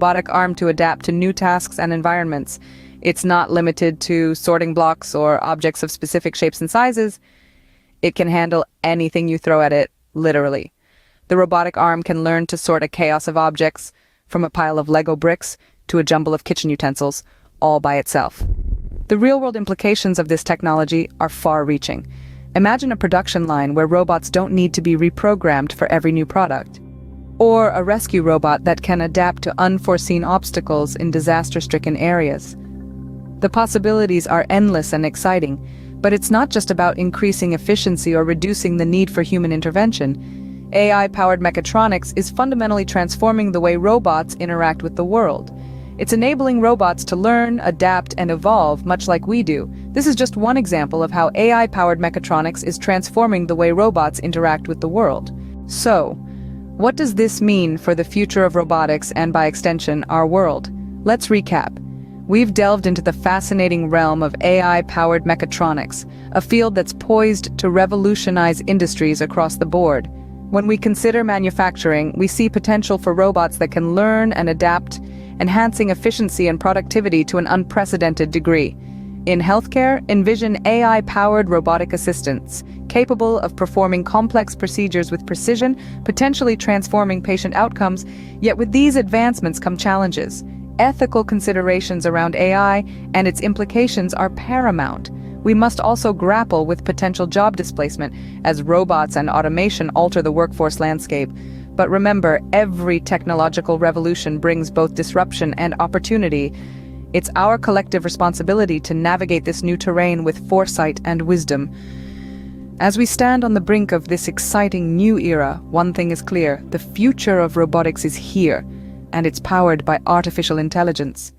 robotic arm to adapt to new tasks and environments. It's not limited to sorting blocks or objects of specific shapes and sizes. It can handle anything you throw at it, literally. The robotic arm can learn to sort a chaos of objects, from a pile of Lego bricks to a jumble of kitchen utensils, all by itself. The real-world implications of this technology are far-reaching. Imagine a production line where robots don't need to be reprogrammed for every new product. Or a rescue robot that can adapt to unforeseen obstacles in disaster-stricken areas. The possibilities are endless and exciting, but it's not just about increasing efficiency or reducing the need for human intervention. AI-powered mechatronics is fundamentally transforming the way robots interact with the world. It's enabling robots to learn, adapt, and evolve much like we do. This is just one example of how AI-powered mechatronics is transforming the way robots interact with the world. So, what does this mean for the future of robotics and, by extension, our world? Let's recap. We've delved into the fascinating realm of AI-powered mechatronics, a field that's poised to revolutionize industries across the board. When we consider manufacturing, we see potential for robots that can learn and adapt, enhancing efficiency and productivity to an unprecedented degree. In healthcare, envision AI-powered robotic assistants, capable of performing complex procedures with precision, potentially transforming patient outcomes. Yet with these advancements come challenges. Ethical considerations around AI and its implications are paramount. We must also grapple with potential job displacement as robots and automation alter the workforce landscape. But remember, every technological revolution brings both disruption and opportunity. It's our collective responsibility to navigate this new terrain with foresight and wisdom. As we stand on the brink of this exciting new era, one thing is clear: the future of robotics is here, and it's powered by artificial intelligence.